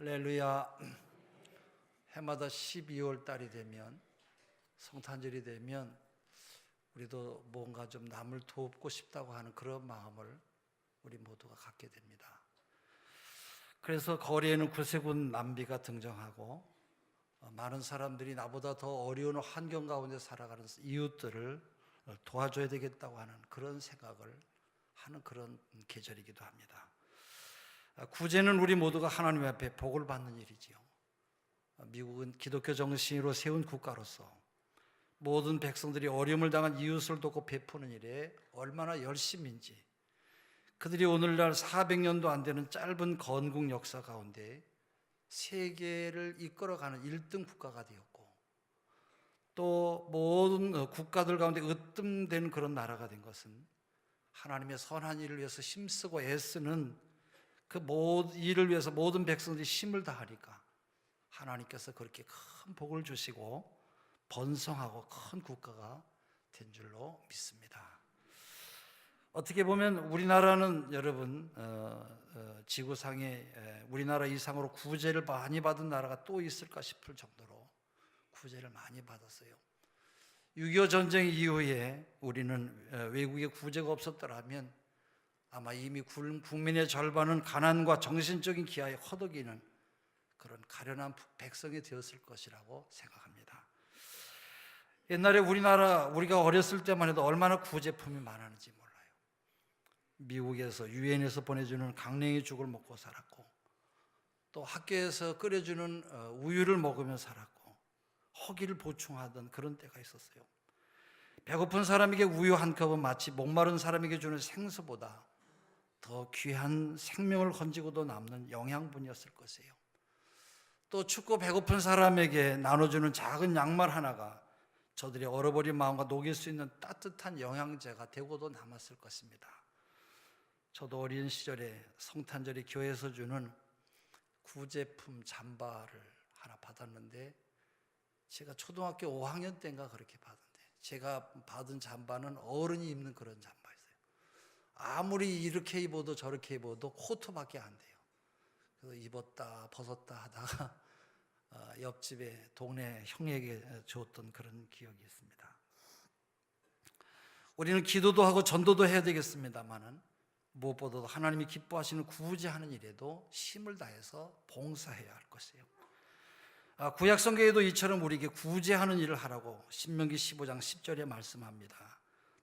할렐루야. 해마다 12월 달이 되면, 성탄절이 되면 우리도 뭔가 좀 남을 돕고 싶다고 하는 그런 마음을 우리 모두가 갖게 됩니다. 그래서 거리에는 구세군 남비가 등장하고, 많은 사람들이 나보다 더 어려운 환경 가운데 살아가는 이웃들을 도와줘야 되겠다고 하는 그런 생각을 하는 그런 계절이기도 합니다. 구제는 우리 모두가 하나님 앞에 복을 받는 일이지요. 미국은 기독교 정신으로 세운 국가로서 모든 백성들이 어려움을 당한 이웃을 돕고 베푸는 일에 얼마나 열심인지, 그들이 오늘날 400년도 안 되는 짧은 건국 역사 가운데 세계를 이끌어가는 1등 국가가 되었고, 또 모든 국가들 가운데 으뜸된 그런 나라가 된 것은 하나님의 선한 일을 위해서 힘쓰고 애쓰는 그 모든 일을 위해서 모든 백성들이 힘을 다하니까 하나님께서 그렇게 큰 복을 주시고 번성하고 큰 국가가 된 줄로 믿습니다. 어떻게 보면 우리나라는 여러분 지구상에 우리나라 이상으로 구제를 많이 받은 나라가 또 있을까 싶을 정도로 구제를 많이 받았어요. 6.25 전쟁 이후에 우리는 외국의 구제가 없었더라면 아마 이미 국민의 절반은 가난과 정신적인 기아에 허덕이는 그런 가련한 백성이 되었을 것이라고 생각합니다. 옛날에 우리가 어렸을 때만 해도 얼마나 구제품이 많았는지 몰라요. 미국에서 유엔에서 보내주는 강냉이 죽을 먹고 살았고, 또 학교에서 끓여주는 우유를 먹으며 살았고, 허기를 보충하던 그런 때가 있었어요. 배고픈 사람에게 우유 한 컵은 마치 목마른 사람에게 주는 생수보다 더 귀한 생명을 건지고도 남는 영양분이었을 것이에요. 또 춥고 배고픈 사람에게 나눠주는 작은 양말 하나가 저들의 얼어버린 마음과 녹일 수 있는 따뜻한 영양제가 되고도 남았을 것입니다. 저도 어린 시절에 성탄절에 교회에서 주는 구제품 잠바를 하나 받았는데, 제가 초등학교 5학년 때인가 그렇게 받았는데, 제가 받은 잠바는 어른이 입는 그런 잠바였어요. 아무리 이렇게 입어도 저렇게 입어도 코트밖에 안 돼요. 그래서 입었다 벗었다 하다가 옆집에 동네 형에게 줬던 그런 기억이 있습니다. 우리는 기도도 하고 전도도 해야 되겠습니다만은 무엇보다도 하나님이 기뻐하시는 구제하는 일에도 힘을 다해서 봉사해야 할 것이에요. 구약 성경에도 이처럼 우리에게 구제하는 일을 하라고 신명기 15장 10절에 말씀합니다.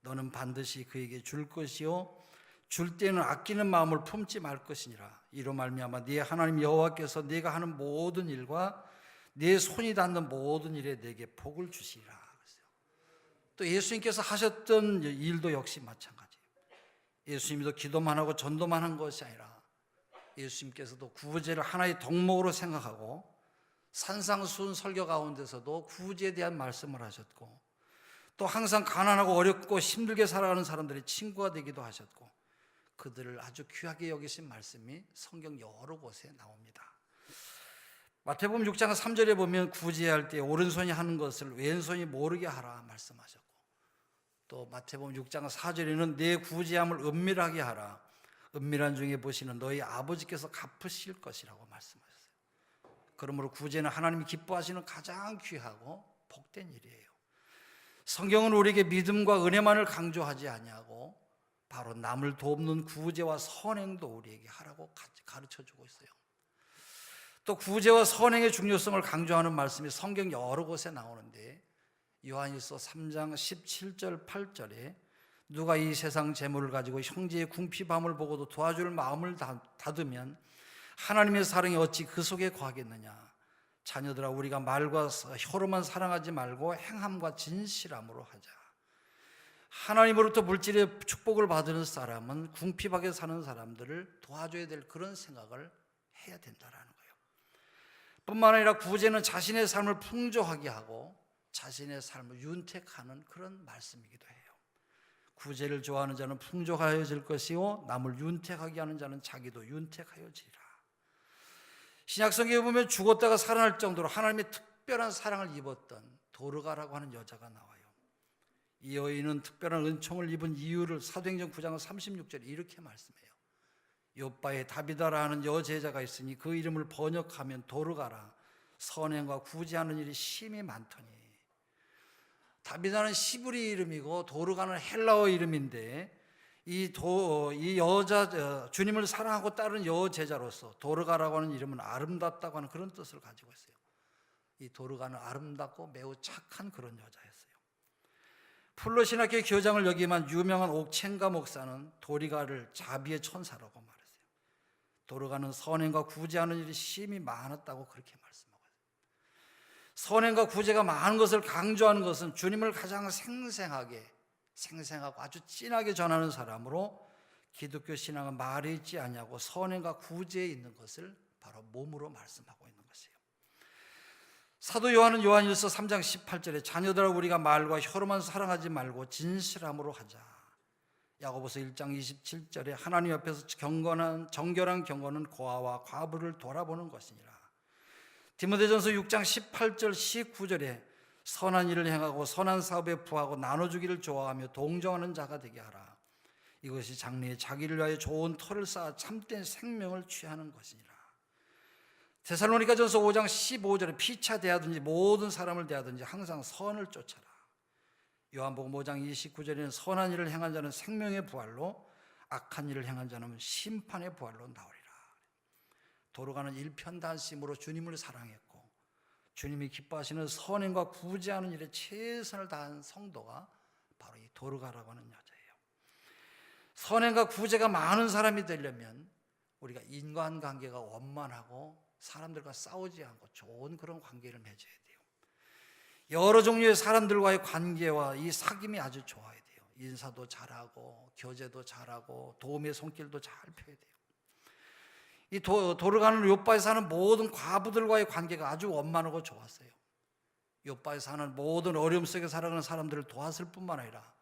너는 반드시 그에게 줄 것이요 줄 때는 아끼는 마음을 품지 말 것이니라. 이로 말미암아 네 하나님 여호와께서 네가 하는 모든 일과 네 손이 닿는 모든 일에 네게 복을 주시리라. 또 예수님께서 하셨던 일도 역시 마찬가지예요. 예수님도 기도만 하고 전도만 한 것이 아니라 예수님께서도 구제를 하나의 덕목으로 생각하고 산상수훈 설교 가운데서도 구제에 대한 말씀을 하셨고, 또 항상 가난하고 어렵고 힘들게 살아가는 사람들의 친구가 되기도 하셨고, 그들을 아주 귀하게 여기신 말씀이 성경 여러 곳에 나옵니다. 마태복음 6장 3절에 보면 구제할 때 오른손이 하는 것을 왼손이 모르게 하라 말씀하셨고, 또 마태복음 6장 4절에는 내 구제함을 은밀하게 하라, 은밀한 중에 보시는 너희 아버지께서 갚으실 것이라고 말씀하셨어요. 그러므로 구제는 하나님이 기뻐하시는 가장 귀하고 복된 일이에요. 성경은 우리에게 믿음과 은혜만을 강조하지 아니하고 바로 남을 돕는 구제와 선행도 우리에게 하라고 가르쳐주고 있어요. 또 구제와 선행의 중요성을 강조하는 말씀이 성경 여러 곳에 나오는데, 요한일서 3장 17절 8절에 누가 이 세상 재물을 가지고 형제의 궁핍함을 보고도 도와줄 마음을 닫으면 하나님의 사랑이 어찌 그 속에 거하겠느냐. 자녀들아 우리가 말과 혀로만 사랑하지 말고 행함과 진실함으로 하자. 하나님으로부터 물질의 축복을 받는 사람은 궁핍하게 사는 사람들을 도와줘야 될 그런 생각을 해야 된다라는 거예요. 뿐만 아니라 구제는 자신의 삶을 풍조하게 하고 자신의 삶을 윤택하는 그런 말씀이기도 해요. 구제를 좋아하는 자는 풍족하여질 것이요 남을 윤택하게 하는 자는 자기도 윤택하여지리라. 신약성경에 보면 죽었다가 살아날 정도로 하나님의 특별한 사랑을 입었던 도르가라고 하는 여자가 나와요. 이 여인은 특별한 은총을 입은 이유를 사도행전 9장 36절에 이렇게 말씀해요. 욥바에 다비다라는 여제자가 있으니 그 이름을 번역하면 도르가라. 선행과 구제하는 일이 심히 많더니. 다비다는 시브리 이름이고 도르가는 헬라어 이름인데 이 여자 주님을 사랑하고 따르는 여제자로서 도르가라고 하는 이름은 아름답다고 하는 그런 뜻을 가지고 있어요. 이 도르가는 아름답고 매우 착한 그런 여자였어요. 풀로 신학교의 교장을 여기만 유명한 옥첸가 목사는 도리가를 자비의 천사라고 말했어요. 도르가는 선행과 구제하는 일이 심히 많았다고 그렇게 말씀하고 있어요. 선행과 구제가 많은 것을 강조하는 것은 주님을 가장 생생하고 아주 진하게 전하는 사람으로 기독교 신앙은 말이 있지 않냐고 선행과 구제에 있는 것을 바로 몸으로 말씀하고 있는 것이에요. 사도 요한은 요한일서 3장 18절에 자녀들아 우리가 말과 혀로만 사랑하지 말고 진실함으로 하자. 야고보서 1장 27절에 하나님 앞에서 정결한 경건은 고아와 과부를 돌아보는 것이니라. 디모데전서 6장 18절 19절에 선한 일을 행하고 선한 사업에 부하고 나눠주기를 좋아하며 동정하는 자가 되게 하라. 이것이 장래에 자기를 위하여 좋은 터를 쌓아 참된 생명을 취하는 것이니라. 데살로니가전서 5장 15절에 피차 대하든지 모든 사람을 대하든지 항상 선을 쫓아라. 요한복음 5장 29절에는 선한 일을 행한 자는 생명의 부활로 악한 일을 행한 자는 심판의 부활로 나오리라. 도르가는 일편단심으로 주님을 사랑했고 주님이 기뻐하시는 선행과 구제하는 일에 최선을 다한 성도가 바로 이 도르가라고 하는 여자예요. 선행과 구제가 많은 사람이 되려면 우리가 인간관계가 원만하고 사람들과 싸우지 않고 좋은 그런 관계를 맺어야 돼요. 여러 종류의 사람들과의 관계와 이 사귐이 아주 좋아야 돼요. 인사도 잘하고 교제도 잘하고 도움의 손길도 잘 펴야 돼요. 이 도르가는 욥바에 사는 모든 과부들과의 관계가 아주 원만하고 좋았어요. 욥바에 사는 모든 어려움 속에 살아가는 사람들을 도왔을 뿐만 아니라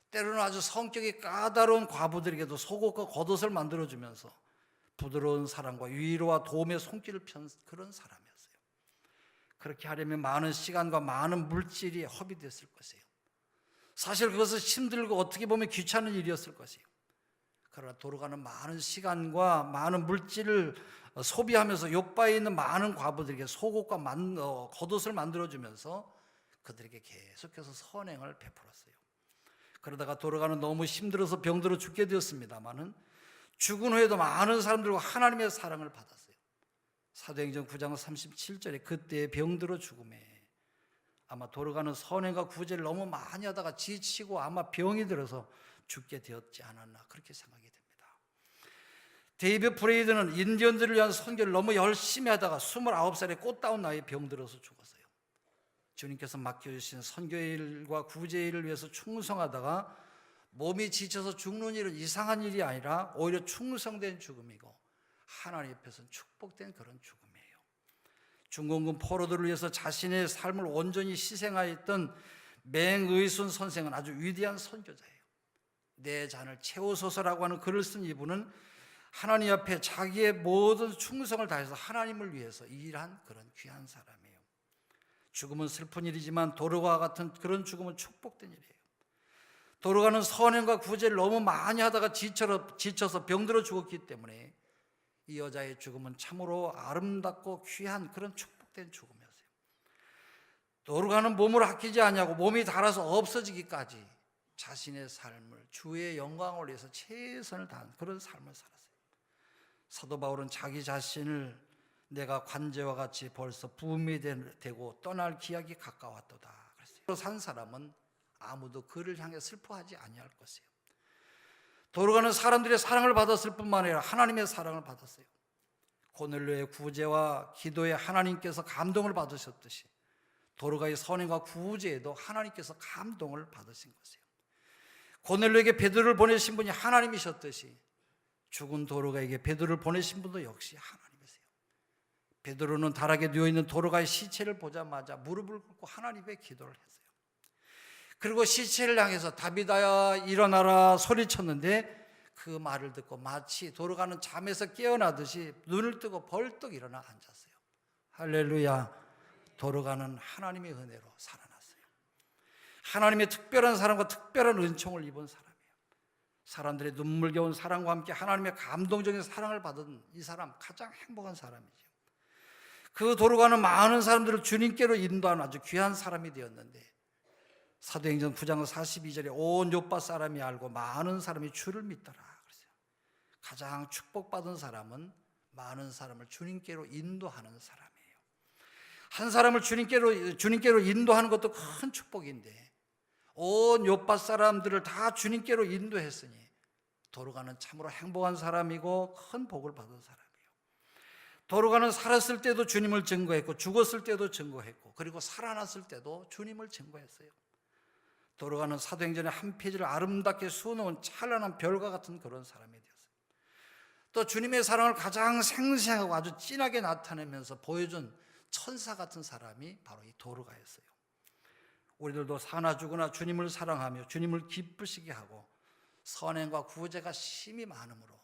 때로는 아주 성격이 까다로운 과부들에게도 속옷과 겉옷을 만들어주면서 부드러운 사랑과 위로와 도움의 손길을 편 그런 사람이었어요. 그렇게 하려면 많은 시간과 많은 물질이 허비됐을 것이에요. 사실 그것은 힘들고 어떻게 보면 귀찮은 일이었을 것이에요. 그러나 도르가는 많은 시간과 많은 물질을 소비하면서 욥바에 있는 많은 과부들에게 속옷과 겉옷을 만들어주면서 그들에게 계속해서 선행을 베풀었어요. 그러다가 도르가는 너무 힘들어서 병들어 죽게 되었습니다마는 죽은 후에도 많은 사람들과 하나님의 사랑을 받았어요. 사도행전 9장 37절에 그때 병들어 죽음에 아마 도르가는 선행과 구제를 너무 많이 하다가 지치고 아마 병이 들어서 죽게 되었지 않았나 그렇게 생각이 됩니다. 데이비드 프레이드는 인디언들을 위한 선교를 너무 열심히 하다가 29살에 꽃다운 나이에 병들어서 죽었어요. 주님께서 맡겨주신 선교의 일과 구제의 일을 위해서 충성하다가 몸이 지쳐서 죽는 일은 이상한 일이 아니라 오히려 충성된 죽음이고 하나님 옆에서는 축복된 그런 죽음이에요. 중공군 포로들을 위해서 자신의 삶을 온전히 희생하였던 맹의순 선생은 아주 위대한 선교자예요. 내 잔을 채우소서라고 하는 글을 쓴 이분은 하나님 앞에 자기의 모든 충성을 다해서 하나님을 위해서 일한 그런 귀한 사람이에요. 죽음은 슬픈 일이지만 도르가와 같은 그런 죽음은 축복된 일이에요. 도르가는 선행과 구제를 너무 많이 하다가 지쳐서 병들어 죽었기 때문에 이 여자의 죽음은 참으로 아름답고 귀한 그런 축복된 죽음이었어요. 도르가는 몸을 아끼지 않냐고 몸이 닳아서 없어지기까지 자신의 삶을 주의 영광을 위해서 최선을 다한 그런 삶을 살았어요. 사도 바울은 자기 자신을 내가 관제와 같이 벌써 부음이 되고 떠날 기약이 가까웠도다 그랬어요. 산 사람은 아무도 그를 향해 슬퍼하지 아니할 것이에요. 도르가는 사람들의 사랑을 받았을 뿐만 아니라 하나님의 사랑을 받았어요. 고넬료의 구제와 기도에 하나님께서 감동을 받으셨듯이 도르가의 선행과 구제에도 하나님께서 감동을 받으신 것이에요. 고넬료에게 베드로를 보내신 분이 하나님이셨듯이 죽은 도르가에게 베드로를 보내신 분도 역시 하나님이세요. 베드로는 다락에 누워있는 도르가의 시체를 보자마자 무릎을 꿇고 하나님께 기도를 했어요. 그리고 시체를 향해서 다비다야 일어나라 소리쳤는데 그 말을 듣고 마치 도르가는 잠에서 깨어나듯이 눈을 뜨고 벌떡 일어나 앉았어요. 할렐루야. 도르가는 하나님의 은혜로 살아났어요. 하나님의 특별한 사랑과 특별한 은총을 입은 사람이에요. 사람들의 눈물겨운 사랑과 함께 하나님의 감동적인 사랑을 받은 이 사람, 가장 행복한 사람이죠. 그 도로가는 많은 사람들을 주님께로 인도하는 아주 귀한 사람이 되었는데, 사도행전 9장 42절에 온 요파 사람이 알고 많은 사람이 주를 믿더라 그랬어요. 가장 축복받은 사람은 많은 사람을 주님께로 인도하는 사람이에요. 한 사람을 주님께로 인도하는 것도 큰 축복인데, 온 요파 사람들을 다 주님께로 인도했으니 도로가는 참으로 행복한 사람이고 큰 복을 받은 사람이에요. 도로가는 살았을 때도 주님을 증거했고, 죽었을 때도 증거했고, 그리고 살아났을 때도 주님을 증거했어요. 도로가는 사도행전의 한 페이지를 아름답게 수놓은 찬란한 별과 같은 그런 사람이 되었어요. 또 주님의 사랑을 가장 생생하고 아주 진하게 나타내면서 보여준 천사 같은 사람이 바로 이 도로가였어요. 우리들도 사나 죽으나 주님을 사랑하며 주님을 기쁘시게 하고 선행과 구제가 심히 많으므로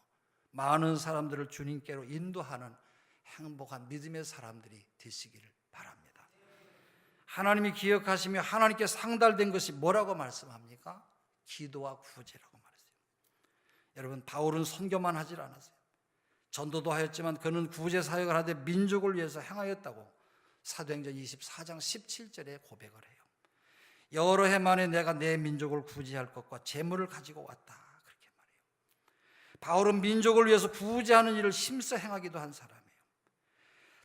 많은 사람들을 주님께로 인도하는 행복한 믿음의 사람들이 되시기를 바랍니다. 하나님이 기억하시며 하나님께 상달된 것이 뭐라고 말씀합니까? 기도와 구제라고 말했어요. 여러분, 바울은 선교만 하질 않았어요. 전도도 하였지만 그는 구제 사역을 하되 민족을 위해서 행하였다고 사도행전 24장 17절에 고백을 해요. 여러 해 만에 내가 내 민족을 구제할 것과 재물을 가지고 왔다, 그렇게 말해요. 바울은 민족을 위해서 구제하는 일을 힘써 행하기도 한 사람이에요.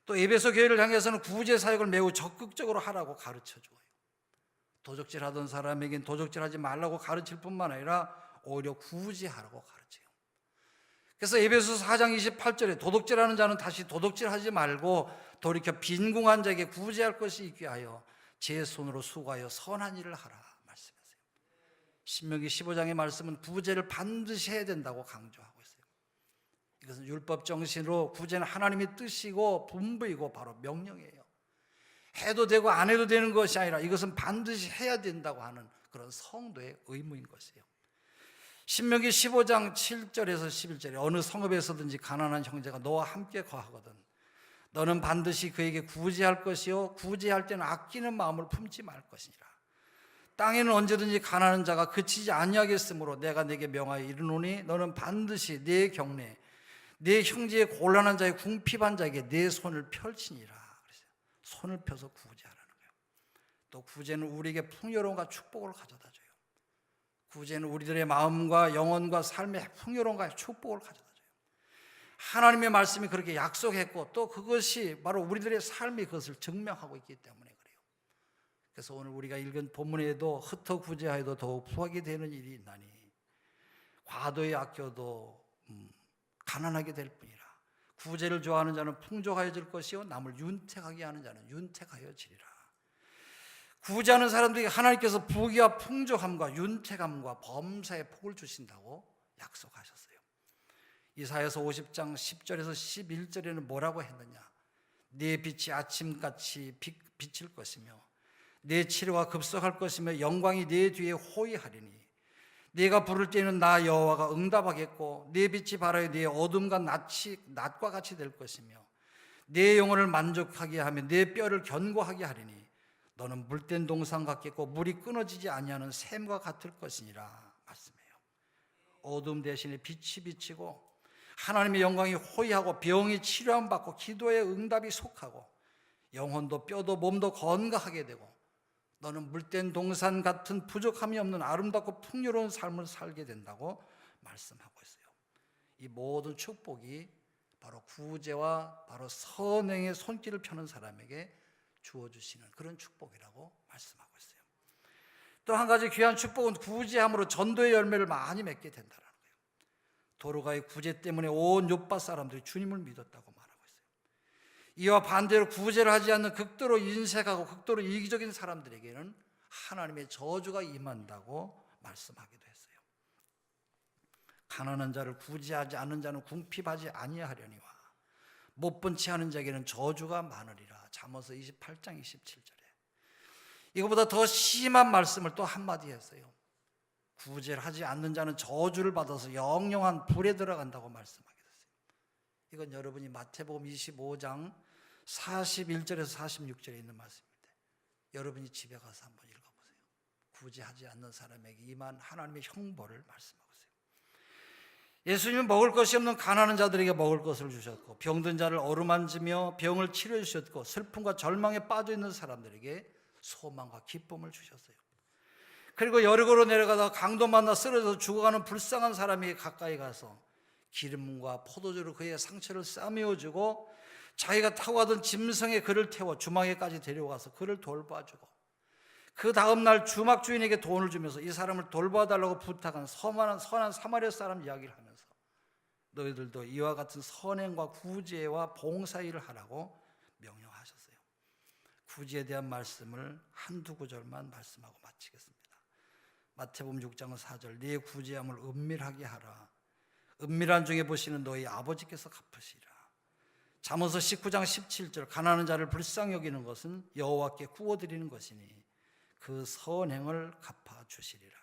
또 에베소 교회를 향해서는 구제 사역을 매우 적극적으로 하라고 가르쳐 줘요. 도적질하던 사람에겐 도적질하지 말라고 가르칠 뿐만 아니라 오히려 구제하라고 가르쳐요. 그래서 에베소서 4장 28절에 도둑질하는 자는 다시 도둑질하지 말고 돌이켜 빈궁한 자에게 구제할 것이 있게 하여 제 손으로 수고하여 선한 일을 하라 말씀하세요. 신명기 15장의 말씀은 구제를 반드시 해야 된다고 강조하고 있어요. 이것은 율법 정신으로 구제는 하나님의 뜻이고 분부이고 바로 명령이에요. 해도 되고 안 해도 되는 것이 아니라 이것은 반드시 해야 된다고 하는 그런 성도의 의무인 것이에요. 신명기 15장 7절에서 11절에 어느 성읍에서든지 가난한 형제가 너와 함께 거하거든 너는 반드시 그에게 구제할 것이요 구제할 때는 아끼는 마음을 품지 말 것이니라. 땅에는 언제든지 가난한 자가 그치지 아니하겠으므로 내가 네게 명하여 이르노니 너는 반드시 네 경내 네 형제의 곤란한 자의 궁핍한 자에게 네 손을 펼치니라. 손을 펴서 구제하라는 거예요. 또 구제는 우리에게 풍요로움과 축복을 가져다 줘요. 구제는 우리들의 마음과 영혼과 삶의 풍요로움과 축복을 가져다 줘요. 하나님의 말씀이 그렇게 약속했고 또 그것이 바로 우리들의 삶이 그것을 증명하고 있기 때문에 그래요. 그래서 오늘 우리가 읽은 본문에도 흩어 구제하여도 더욱 부하게 되는 일이 있나니 과도히 아껴도 가난하게 될 뿐이라. 구제를 좋아하는 자는 풍족하여질 것이요 남을 윤택하게 하는 자는 윤택하여지리라. 구제하는 사람들에게 하나님께서 부귀와 풍족함과 윤택함과 범사의 복을 주신다고 약속하셨어요. 이사야서 50장 10절에서 11절에는 뭐라고 했느냐? 네 빛이 아침같이 비칠 것이며 네 치료가 급속할 것이며 영광이 네 뒤에 호위하리니 네가 부를 때는 나 여호와가 응답하겠고 네 빛이 발하여 네 어둠과 낮과 같이 될 것이며 네 영혼을 만족하게 하며 네 뼈를 견고하게 하리니 너는 물된 동산 같겠고 물이 끊어지지 아니하는 샘과 같을 것이니라 말씀해요. 어둠 대신에 빛이 비치고 하나님의 영광이 호위하고 병이 치료함 받고 기도의 응답이 속하고 영혼도 뼈도 몸도 건강하게 되고 너는 물된 동산 같은 부족함이 없는 아름답고 풍요로운 삶을 살게 된다고 말씀하고 있어요. 이 모든 축복이 바로 구제와 바로 선행의 손길을 펴는 사람에게 주어주시는 그런 축복이라고 말씀하고 있어요. 또 한 가지 귀한 축복은 구제함으로 전도의 열매를 많이 맺게 된다는 거예요. 도로가의 구제 때문에 온 요파 사람들이 주님을 믿었다고 말하고 있어요. 이와 반대로 구제를 하지 않는 극도로 인색하고 극도로 이기적인 사람들에게는 하나님의 저주가 임한다고 말씀하기도 했어요. 가난한 자를 구제하지 않는 자는 궁핍하지 아니하려니와 못 본 채 하는 자에게는 저주가 많으리라. 잠언서 28장 27절에 이거보다 더 심한 말씀을 또 한마디 했어요. 구제를 하지 않는 자는 저주를 받아서 영영한 불에 들어간다고 말씀하게 됐어요. 이건 여러분이 마태복음 25장 41절에서 46절에 있는 말씀입니다. 여러분이 집에 가서 한번 읽어보세요. 구제하지 않는 사람에게 임한 하나님의 형벌을 말씀하고 있어요. 예수님은 먹을 것이 없는 가난한 자들에게 먹을 것을 주셨고, 병든 자를 어루만지며 병을 치료해 주셨고, 슬픔과 절망에 빠져 있는 사람들에게 소망과 기쁨을 주셨어요. 그리고 여리고로 내려가다 강도 만나 쓰러져서 죽어가는 불쌍한 사람에게 가까이 가서 기름과 포도주로 그의 상처를 싸매어주고, 자기가 타고 가던 짐승에 그를 태워 주막에까지 데려가서 그를 돌봐주고, 그 다음날 주막 주인에게 돈을 주면서 이 사람을 돌봐달라고 부탁한 선한 사마리아 사람 이야기를 하면서, 너희들도 이와 같은 선행과 구제와 봉사일을 하라고 명령하셨어요. 구제에 대한 말씀을 한두 구절만 말씀하고 마치겠습니다. 마태복음 6장 4절, 네 구제함을 은밀하게 하라. 은밀한 중에 보시는 너희 아버지께서 갚으시리라. 잠언서 19장 17절, 가난한 자를 불쌍히 여기는 것은 여호와께 구워드리는 것이니 그 선행을 갚아주시리라.